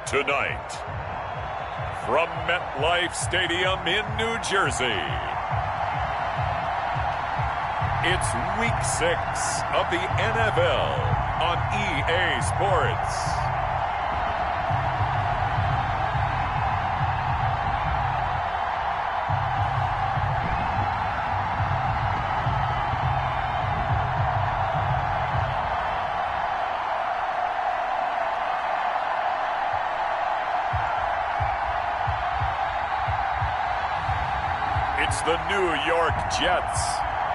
Tonight, from MetLife Stadium in New Jersey, it's Week 6 of the NFL on EA Sports. It's the New York Jets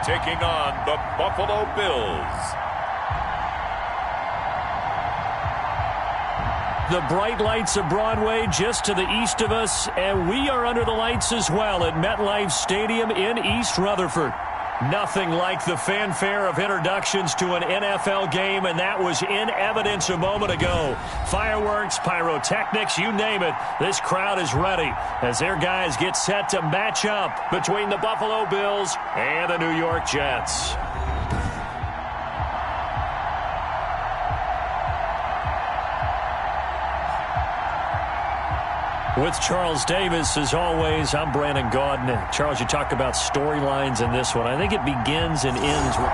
taking on the Buffalo Bills. The bright lights of Broadway just to the east of us, and we are under the lights as well at MetLife Stadium in East Rutherford. Nothing like the fanfare of introductions to an NFL game, and that was in evidence a moment ago. Fireworks, pyrotechnics, you name it. This crowd is ready as their guys get set to match up between the Buffalo Bills and the New York Jets. With Charles Davis, as always, I'm Brandon Gaudin. Charles, you talk about storylines in this one. I think it begins and ends with...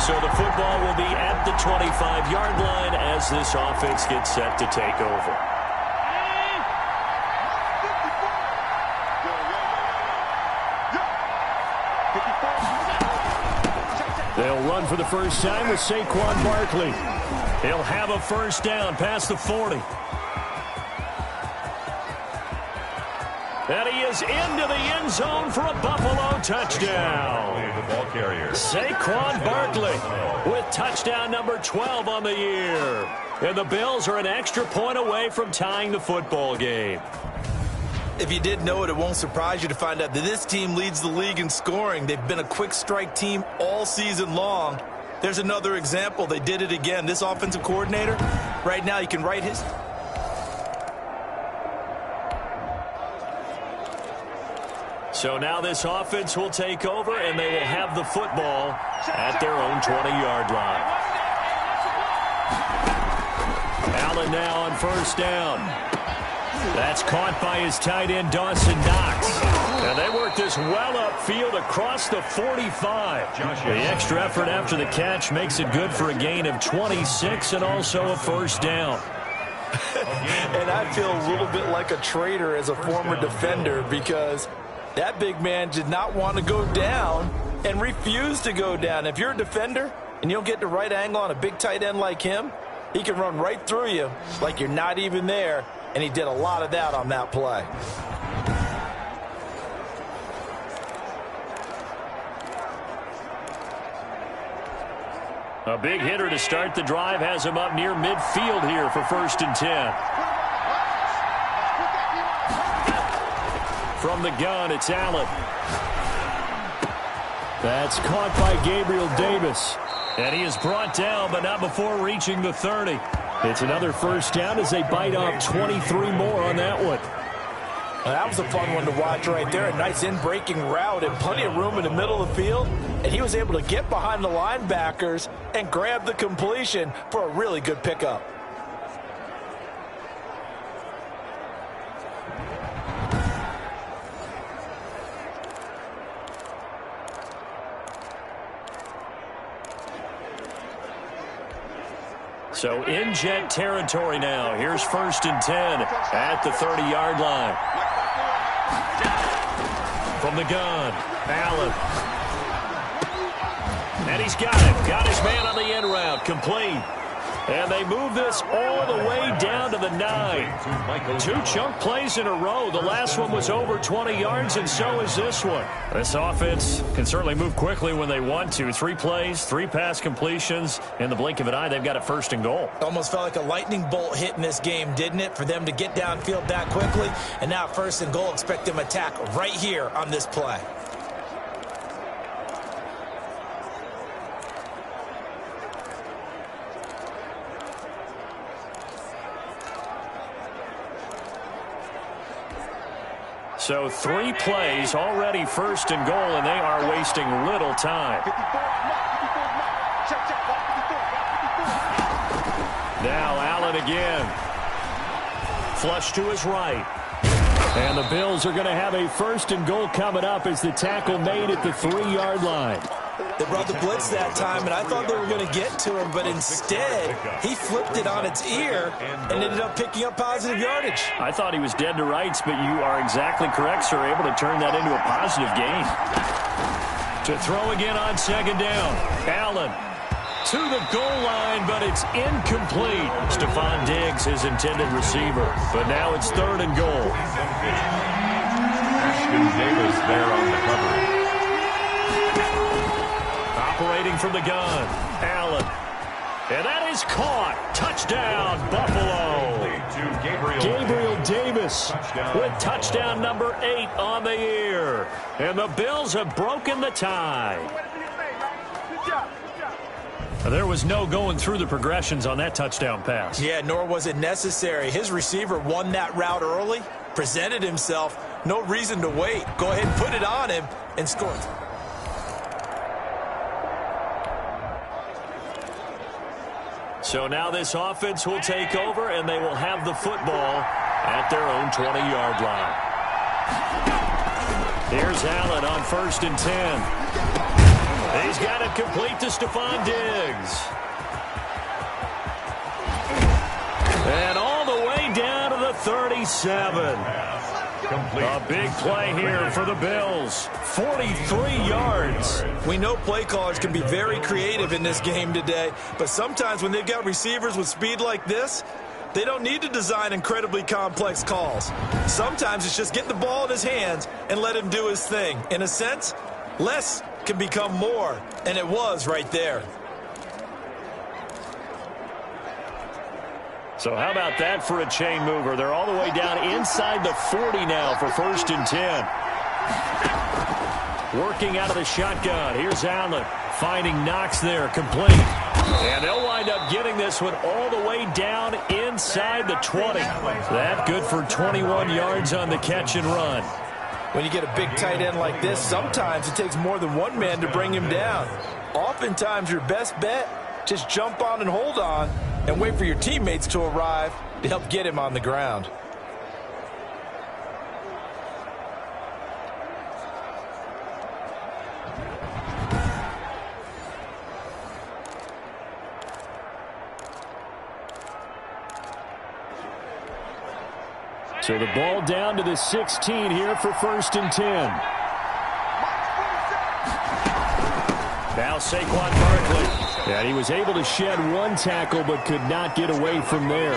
So the football will be at the 25-yard line as this offense gets set to take over. They'll run for the first time with Saquon Barkley. He'll have a first down past the 40. And he is into the end zone for a Buffalo touchdown. Saquon Barkley with touchdown number 12 on the year. And the Bills are an extra point away from tying the football game. If you didn't know it, it won't surprise you to find out that this team leads the league in scoring. They've been a quick strike team all season long. There's another example. They did it again. This offensive coordinator, right now, you can write his... So now this offense will take over, and they will have the football at their own 20-yard line. Allen now on first down. That's caught by his tight end, Dawson Knox. And they work this well upfield across the 45. The extra effort after the catch makes it good for a gain of 26 and also a first down. And I feel a little bit like a traitor as a former defender because that big man did not want to go down and refused to go down. If you're a defender and you don't get the right angle on a big tight end like him, he can run right through you like you're not even there. And he did a lot of that on that play. A big hitter to start the drive has him up near midfield here for 1st and 10. From the gun, it's Allen. That's caught by Gabriel Davis. And he is brought down, but not before reaching the 30. It's another first down as they bite off 23 more on that one. Well, that was a fun one to watch right there. A nice in-breaking route and plenty of room in the middle of the field. And he was able to get behind the linebackers and grab the completion for a really good pickup. So in Jet territory now. Here's 1st and 10 at the 30-yard line. From the gun, Allen. And he's got it. Got his man on the end route. Complete. And they move this all the way down to the 9. 2 chunk plays in a row. The last one was over 20 yards, and so is this one. This offense can certainly move quickly when they want to. 3 plays, 3 pass completions. In the blink of an eye, they've got it 1st and goal. Almost felt like a lightning bolt hit in this game, didn't it? For them to get downfield that quickly. And now 1st and goal, expect them to attack right here on this play. So 3 plays, already 1st and goal, and they are wasting little time. Now Allen again. Flush to his right. And the Bills are going to have a 1st and goal coming up as the tackle made at the 3-yard line. They brought the blitz that time, and I thought they were going to get to him, but instead, he flipped it on its ear and ended up picking up positive yardage. I thought he was dead to rights, but you are exactly correct, sir. Able to turn that into a positive gain. To throw again on 2nd down. Allen to the goal line, but it's incomplete. Stephon Diggs, his intended receiver. But now it's 3rd and goal. Ashton Davis there on the coverage. Operating from the gun, Allen. And that is caught. Touchdown, Buffalo. Gabriel Davis with touchdown number 8 on the year. And the Bills have broken the tie. There was no going through the progressions on that touchdown pass. Yeah, nor was it necessary. His receiver won that route early, presented himself. No reason to wait. Go ahead and put it on him and score. So now this offense will take over, and they will have the football at their own 20-yard line. Here's Allen on 1st and 10. He's got it complete to Stephon Diggs. And all the way down to the 37. A big play here for the Bills. 43 yards. We know play callers can be very creative in this game today, but sometimes when they've got receivers with speed like this, they don't need to design incredibly complex calls. Sometimes it's just get the ball in his hands and let him do his thing. In a sense, less can become more, and it was right there. So how about that for a chain mover? They're all the way down inside the 40 now for 1st and 10. Working out of the shotgun. Here's Allen finding Knox there, complete. And they'll wind up getting this one all the way down inside the 20. That good for 21 yards on the catch and run. When you get a big tight end like this, sometimes it takes more than one man to bring him down. Oftentimes, your best bet, just jump on and hold on and wait for your teammates to arrive to help get him on the ground. So the ball down to the 16 here for 1st and 10. Now Saquon Barkley. And he was able to shed one tackle but could not get away from there.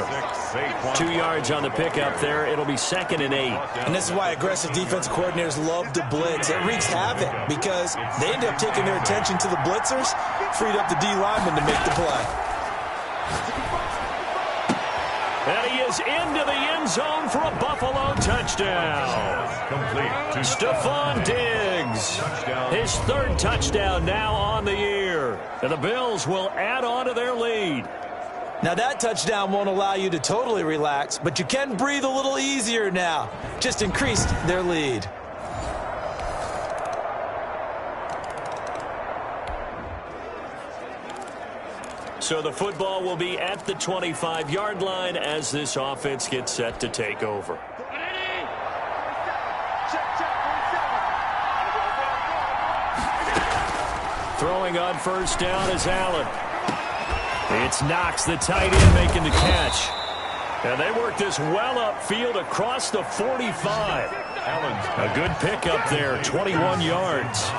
2 yards on the pickup there. It'll be 2nd and 8. And this is why aggressive defensive coordinators love to blitz. It wreaks havoc because they end up taking their attention to the blitzers, freed up the D lineman to make the play. And he is into the end zone for a Buffalo touchdown. Complete. Stephon Diggs. His 3rd touchdown now on the year. And the Bills will add on to their lead. Now that touchdown won't allow you to totally relax, but you can breathe a little easier now. Just increased their lead. So the football will be at the 25-yard line as this offense gets set to take over. Throwing on 1st down is Allen. It's Knox, the tight end, making the catch. And they work this well upfield across the 45. A good pickup there, 21 yards.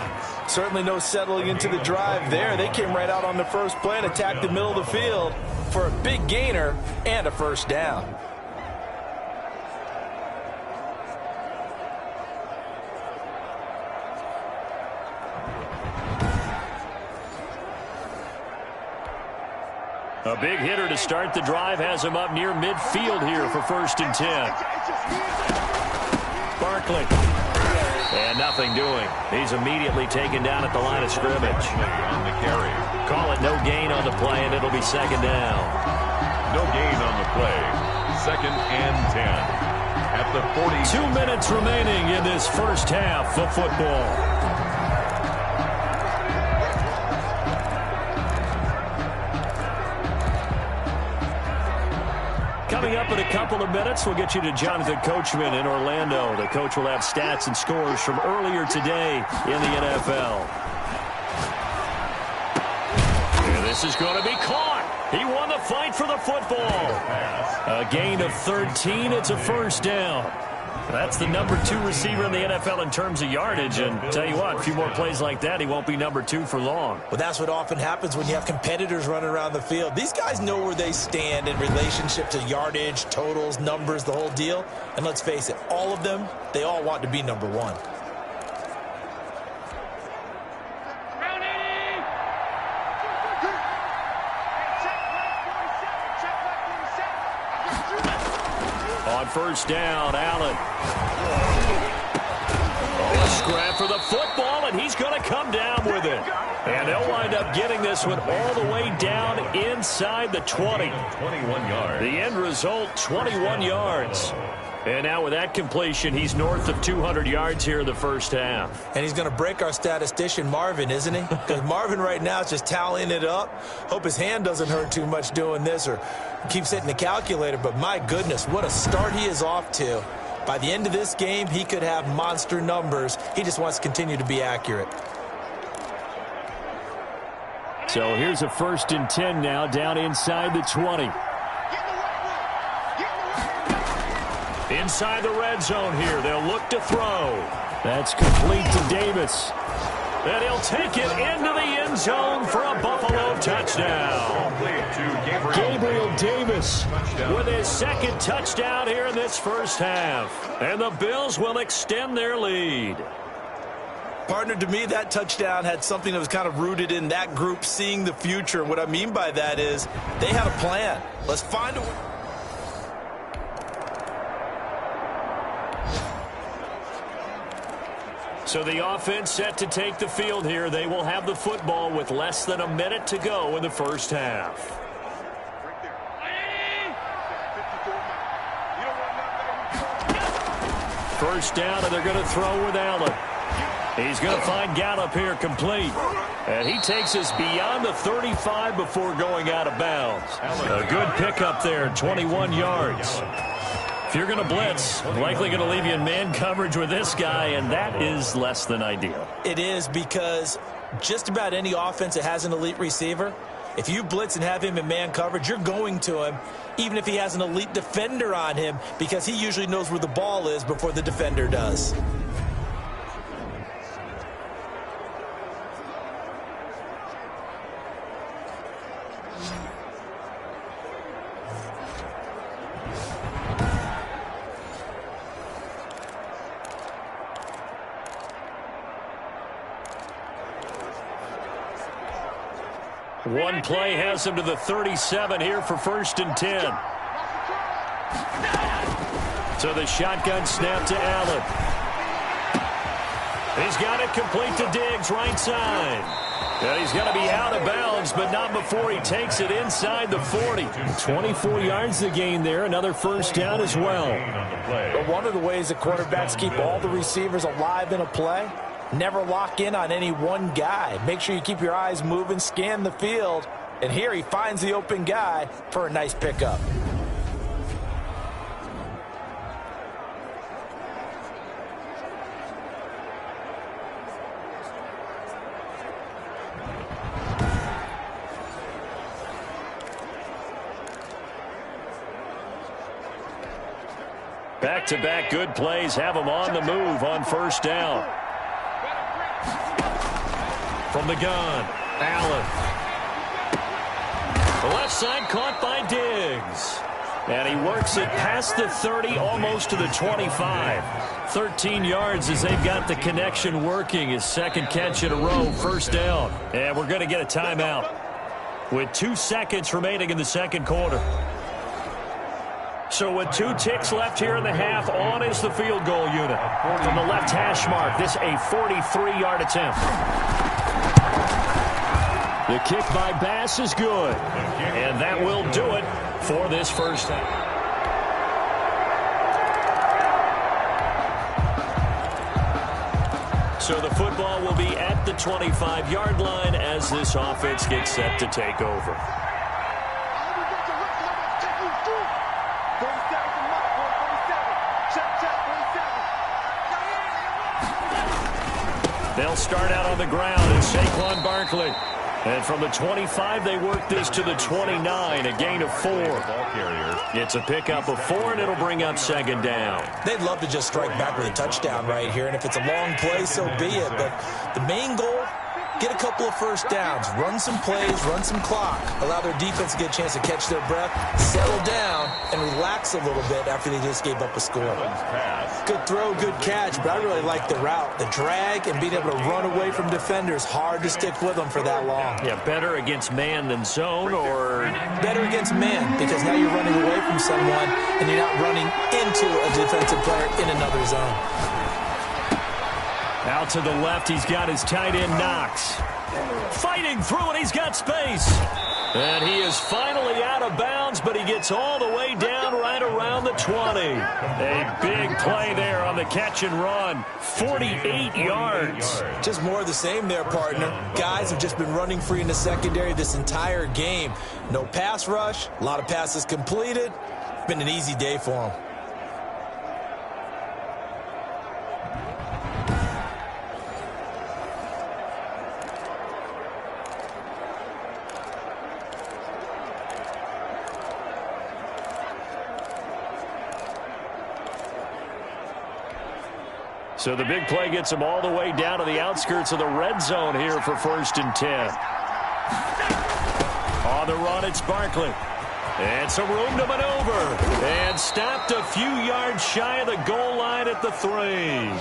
Certainly no settling into the drive there. They came right out on the first play and attacked the middle of the field for a big gainer and a 1st down. A big hitter to start the drive has him up near midfield here for 1st and 10. Barkley. And nothing doing. He's immediately taken down at the line of scrimmage. On the carry. Call it no gain on the play, and it'll be 2nd down. No gain on the play. 2nd and 10. At the 40. 2 minutes remaining in this first half of football. Coming up in a couple of minutes, we'll get you to Jonathan Coachman in Orlando. The coach will have stats and scores from earlier today in the NFL. And this is going to be caught. He won the fight for the football. A gain of 13. It's a first down. That's the number 2 receiver in the NFL in terms of yardage. And tell you what, a few more plays like that, he won't be number 2 for long. Well, that's what often happens when you have competitors running around the field. These guys know where they stand in relationship to yardage, totals, numbers, the whole deal. And let's face it, all of them, they all want to be number 1. On first down, Allen. Oh, a scrap for the football, and he's going to come down with it. And they'll wind up getting this one all the way down inside the 20. 21 yards. The end result, 21 yards. And now with that completion, he's north of 200 yards here in the first half. And he's going to break our statistician, Marvin, isn't he? Because Marvin right now is just tallying it up. Hope his hand doesn't hurt too much doing this or keeps hitting the calculator. But my goodness, what a start he is off to. By the end of this game, he could have monster numbers. He just wants to continue to be accurate. So here's a 1st and 10 now down inside the 20. Inside the red zone here. They'll look to throw. That's complete to Davis. And he'll take it into the end zone for a Buffalo touchdown. Gabriel Davis with his 2nd touchdown here in this first half. And the Bills will extend their lead. Partner, to me, that touchdown had something that was kind of rooted in that group seeing the future. What I mean by that is they had a plan. Let's find a way. So the offense set to take the field here. They will have the football with less than a minute to go in the first half. First down, and they're going to throw with Allen. He's going to find Gallup here complete. And he takes us beyond the 35 before going out of bounds. A good pickup there, 21 yards. If you're going to blitz, likely going to leave you in man coverage with this guy, and that is less than ideal. It is, because just about any offense that has an elite receiver, if you blitz and have him in man coverage, you're going to him, even if he has an elite defender on him, because he usually knows where the ball is before the defender does. One play has him to the 37 here for 1st and 10. So the shotgun snap to Allen. He's got it complete to Diggs, right side. And he's going to be out of bounds, but not before he takes it inside the 40. 24 yards to gain there, another first down as well. But one of the ways that quarterbacks keep all the receivers alive in a play, never lock in on any one guy. Make sure you keep your eyes moving, scan the field. And here he finds the open guy for a nice pickup. Back-to-back good plays have him on the move on first down. From the gun, Allen. The left side caught by Diggs. And he works it past the 30, almost to the 25. 13 yards as they've got the connection working. His 2nd catch in a row, first down. And we're going to get a timeout with 2 seconds remaining in the 2nd quarter. So with 2 ticks left here in the half, on is the field goal unit. From the left hash mark, this a 43-yard attempt. The kick by Bass is good. And that will do it for this first half. So the football will be at the 25-yard line as this offense gets set to take over. They'll start out on the ground, and Saquon Barkley. And from the 25, they work this to the 29, a gain of 4. It's a pickup of 4, and it'll bring up second down. They'd love to just strike back with a touchdown right here, and if it's a long play, so be it. But the main goal, get a couple of first downs, run some plays, run some clock, allow their defense to get a chance to catch their breath, settle down, and relax a little bit after they just gave up a score. Good throw, good catch, but I really like the route. The drag and being able to run away from defenders, hard to stick with them for that long. Yeah, better against man than zone, or? Better against man, because now you're running away from someone, and you're not running into a defensive player in another zone. Out to the left, he's got his tight end, Knox. Fighting through, and he's got space. And he is finally out of bounds, but he gets all the way down right around the 20. A big play there on the catch and run. 48 yards. Just more of the same there, partner. Guys have just been running free in the secondary this entire game. No pass rush, a lot of passes completed. Been an easy day for them. So the big play gets him all the way down to the outskirts of the red zone here for 1st and 10. On the run, it's Barkley. And some room to maneuver. And stopped a few yards shy of the goal line at the 3.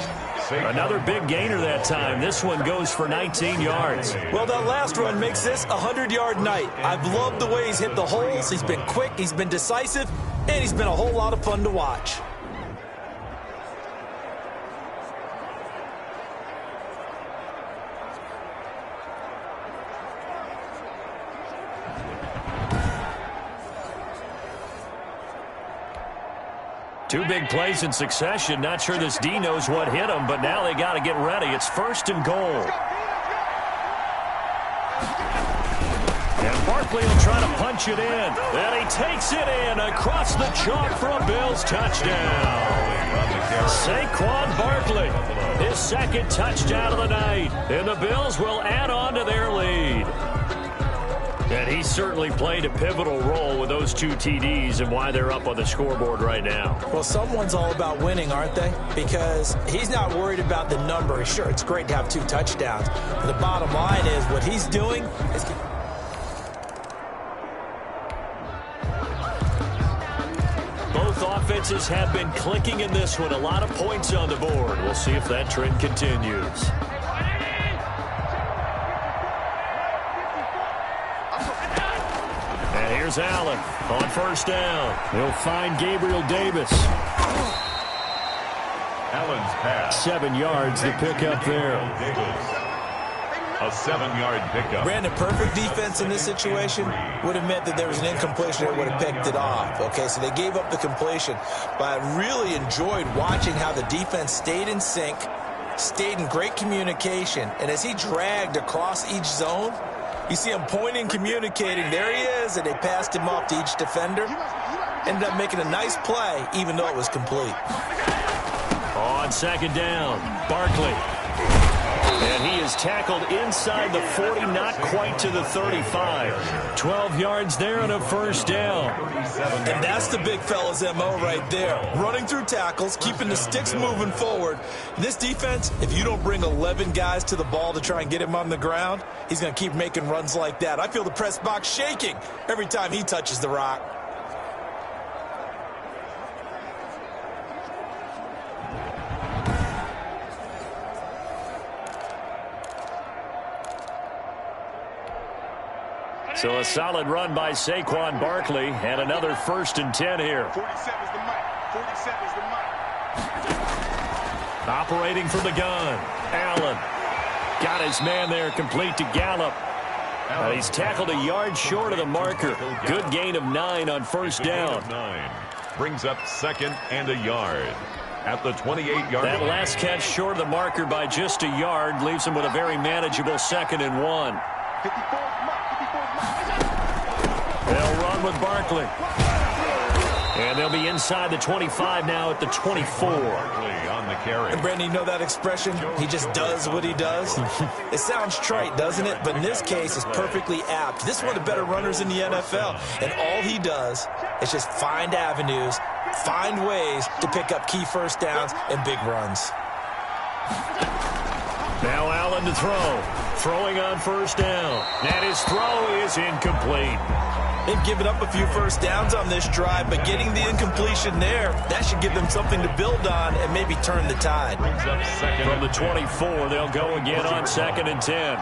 Another big gainer that time. This one goes for 19 yards. Well, that last run makes this a 100-yard night. I've loved the way he's hit the holes. He's been quick, he's been decisive, and he's been a whole lot of fun to watch. Two big plays in succession. Not sure this D knows what hit him, but now they got to get ready. It's 1st and goal. And Barkley will try to punch it in. And he takes it in across the chalk for a Bills touchdown. Saquon Barkley, his 2nd touchdown of the night. And the Bills will add on to their lead. And he certainly played a pivotal role with those 2 TDs and why they're up on the scoreboard right now. Well, someone's all about winning, aren't they? Because he's not worried about the number. Sure, it's great to have 2 touchdowns. But the bottom line is what he's doing is... Both offenses have been clicking in this one. A lot of points on the board. We'll see if that trend continues. Here's Allen on 1st down. He'll find Gabriel Davis. Allen's pass. 7 yards, the pickup there. A 7-yard pickup. Brandon, perfect defense in this situation would have meant that there was an incompletion that would have picked it off. Okay, so they gave up the completion. But I really enjoyed watching how the defense stayed in sync, stayed in great communication, and as he dragged across each zone, you see him pointing, communicating. There he is, and they passed him off to each defender. Ended up making a nice play, even though it was complete. On 2nd down, Barkley. And he is tackled inside the 40, not quite to the 35. 12 yards there and a 1st down. And that's the big fella's MO right there. Running through tackles, keeping the sticks moving forward. This defense, if you don't bring 11 guys to the ball to try and get him on the ground, he's going to keep making runs like that. I feel the press box shaking every time he touches the rock. So a solid run by Saquon Barkley, and another 1st and 10 here. 47's the mic. 47's the mic. Operating from the gun, Allen. Got his man there, complete to Gallup. He's tackled a yard short of the marker. Good gain of 9 on 1st down. 9 brings up 2nd and a yard. At the 28-yard That line. last catch short of the marker by just a yard leaves him with a very manageable 2nd and 1. 54's mic. They'll run with Barkley. And they'll be inside the 25 now at the 24. On the carry. And Brandon, you know that expression? He just does what he does. It sounds trite, doesn't it? But in this case, it's perfectly apt. This is one of the better runners in the NFL. And all he does is just find avenues, find ways to pick up key first downs and big runs. Now Allen to throw. Throwing on first down. And his throw is incomplete. They've given up a few first downs on this drive, but getting the incompletion there, that should give them something to build on and maybe turn the tide. From the 24, they'll go again on 2nd and 10.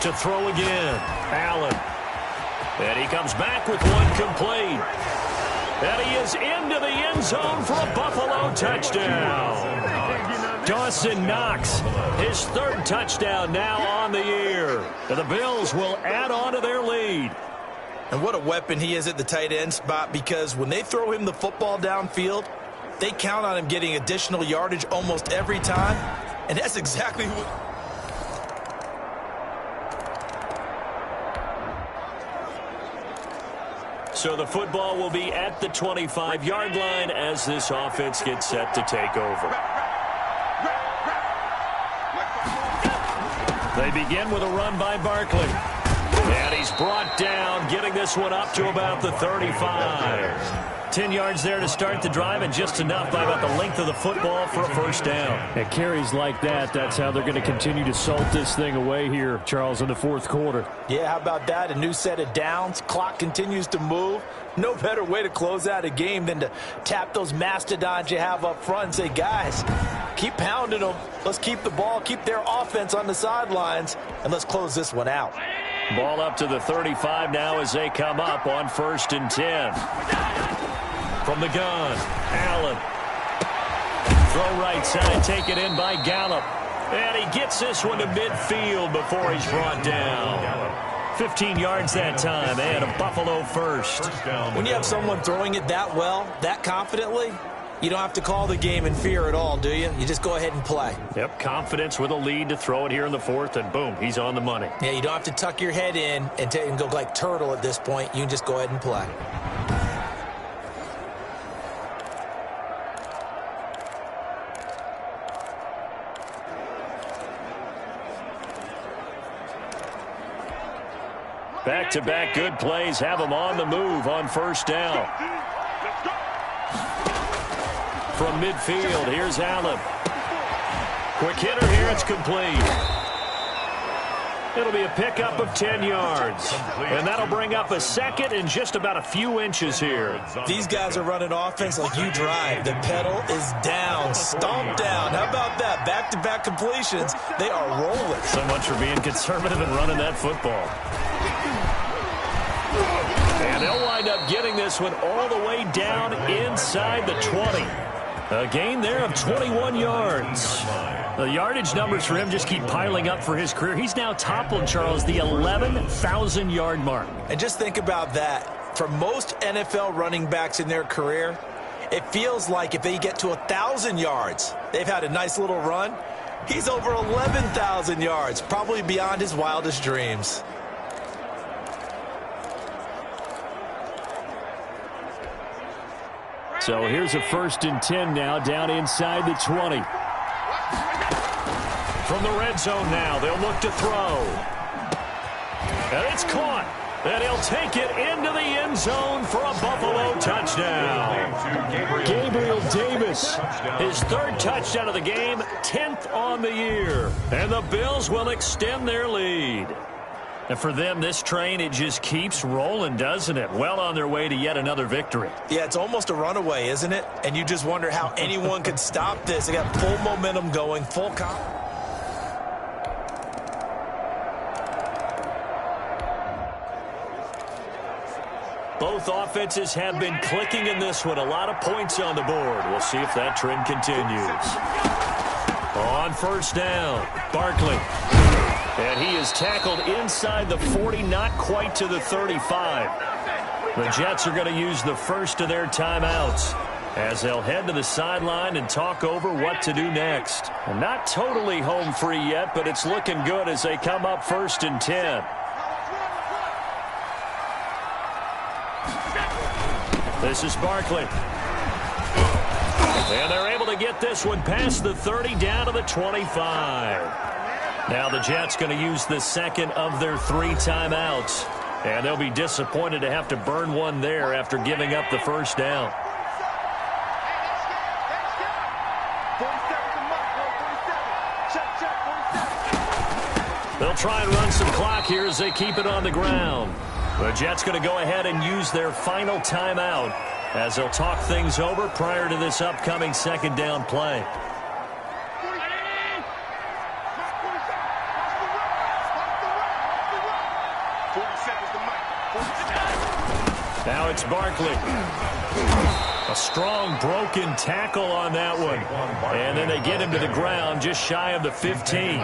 To throw again, Allen. And he comes back with one complete. And he is into the end zone for a Buffalo touchdown. Dawson Knox, his 3rd touchdown now on the year. And the Bills will add on to their lead. And what a weapon he is at the tight end spot, because when they throw him the football downfield, they count on him getting additional yardage almost every time. And that's exactly what... So the football will be at the 25-yard line as this offense gets set to take over. They begin with a run by Barkley. And he's brought down, getting this one up to about the 35. 10 yards there to start the drive, and just enough by about the length of the football for a first down. And carries like that, that's how they're going to continue to salt this thing away here, Charles, in the 4th quarter. Yeah, how about that? A new set of downs. Clock continues to move. No better way to close out a game than to tap those mastodons you have up front and say, guys, keep pounding them. Let's keep the ball, keep their offense on the sidelines, and let's close this one out. Ball up to the 35 now as they come up on 1st and 10. From the gun, Allen. Throw right side, take it in by Gallup. And he gets this one to midfield before he's brought down. 15 yards that time, and a Buffalo first. When you have someone throwing it that well, that confidently, you don't have to call the game in fear at all, do you? You just go ahead and play. Yep, confidence with a lead to throw it here in the 4th, and boom, he's on the money. Yeah, you don't have to tuck your head in and go like turtle at this point. You can just go ahead and play. Back-to-back good plays have him on the move on first down. From midfield, here's Allen. Quick hitter here, it's complete. It'll be a pickup of 10 yards. And that'll bring up a 2nd and just about a few inches here. These guys are running offense like you drive. The pedal is down, stomped down. How about that? Back-to-back completions. They are rolling. So much for being conservative and running that football. And they'll wind up getting this one all the way down inside the 20. A gain there of 21 yards. The yardage numbers for him just keep piling up for his career. He's now toppled, Charles, the 11,000-yard mark. And just think about that. For most NFL running backs in their career, it feels like if they get to 1,000 yards, they've had a nice little run. He's over 11,000 yards, probably beyond his wildest dreams. So here's a 1st and 10 now, down inside the 20. From the red zone now, they'll look to throw. And it's caught. And he'll take it into the end zone for a Buffalo touchdown. Gabriel Davis, his 3rd touchdown of the game, 10th on the year. And the Bills will extend their lead. And for them, this train, it just keeps rolling, doesn't it? Well on their way to yet another victory. Yeah, it's almost a runaway, isn't it? And you just wonder how anyone could stop this. They got full momentum going, full confidence. Both offenses have been clicking in this one. A lot of points on the board. We'll see if that trend continues. On first down, Barkley. And he is tackled inside the 40, not quite to the 35. The Jets are going to use the first of their timeouts as they'll head to the sideline and talk over what to do next. And not totally home free yet, but it's looking good as they come up 1st and 10. This is Barkley. And they're able to get this one past the 30 down to the 25. Now the Jets going to use the second of their 3 timeouts. And they'll be disappointed to have to burn one there after giving up the first down. They'll try and run some clock here as they keep it on the ground. The Jets going to go ahead and use their final timeout as they'll talk things over prior to this upcoming second down play. Now it's Barkley. A strong broken tackle on that one. And then they get him to the ground just shy of the 15.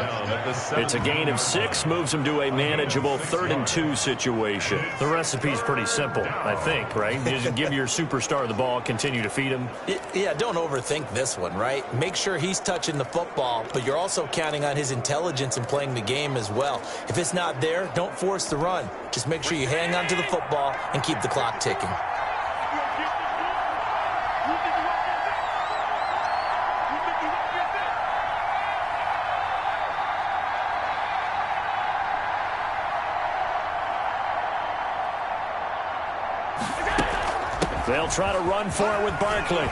It's a gain of 6, moves him to a manageable 3rd and 2 situation. The recipe's pretty simple, I think, right? Just give your superstar the ball, continue to feed him. Yeah, don't overthink this one, right? Make sure he's touching the football, but you're also counting on his intelligence in playing the game as well. If it's not there, don't force the run. Just make sure you hang on to the football and keep the clock ticking. They'll try to run for it with Barkley.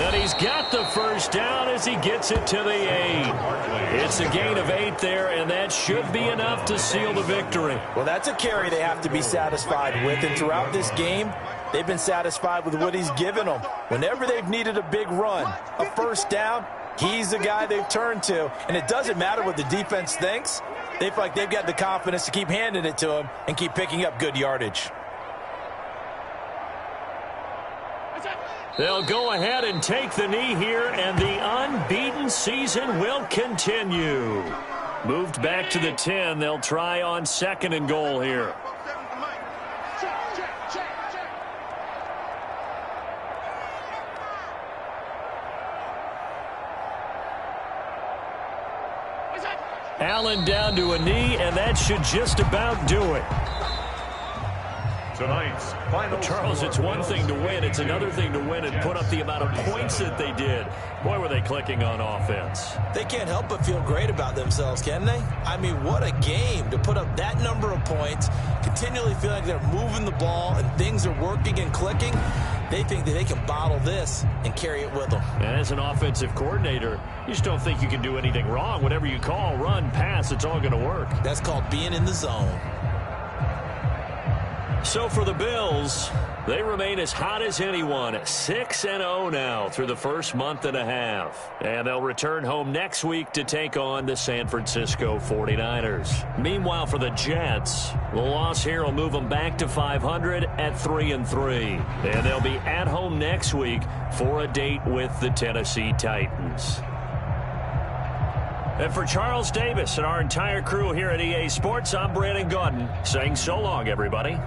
And he's got the first down as he gets it to the 8. It's a gain of 8 there, and that should be enough to seal the victory. Well, that's a carry they have to be satisfied with, and throughout this game, they've been satisfied with what he's given them. Whenever they've needed a big run, a first down, he's the guy they've turned to. And it doesn't matter what the defense thinks. They feel like they've got the confidence to keep handing it to him and keep picking up good yardage. They'll go ahead and take the knee here, and the unbeaten season will continue. Moved back to the 10. They'll try on 2nd and goal here. Allen down to a knee, and that should just about do it. Tonight's final Charles, it's one thing to win. It's another thing to win and put up the amount of points that they did. Boy, were they clicking on offense. They can't help but feel great about themselves, can they? I mean, what a game to put up that number of points, continually feel like they're moving the ball and things are working and clicking. They think that they can bottle this and carry it with them. And as an offensive coordinator, you just don't think you can do anything wrong. Whatever you call, run, pass, it's all going to work. That's called being in the zone. So for the Bills, they remain as hot as anyone, 6-0 now through the first month and a half. And they'll return home next week to take on the San Francisco 49ers. Meanwhile, for the Jets, the loss here will move them back to 500 at 3-3. And they'll be at home next week for a date with the Tennessee Titans. And for Charles Davis and our entire crew here at EA Sports, I'm Brandon Gaudin saying so long, everybody.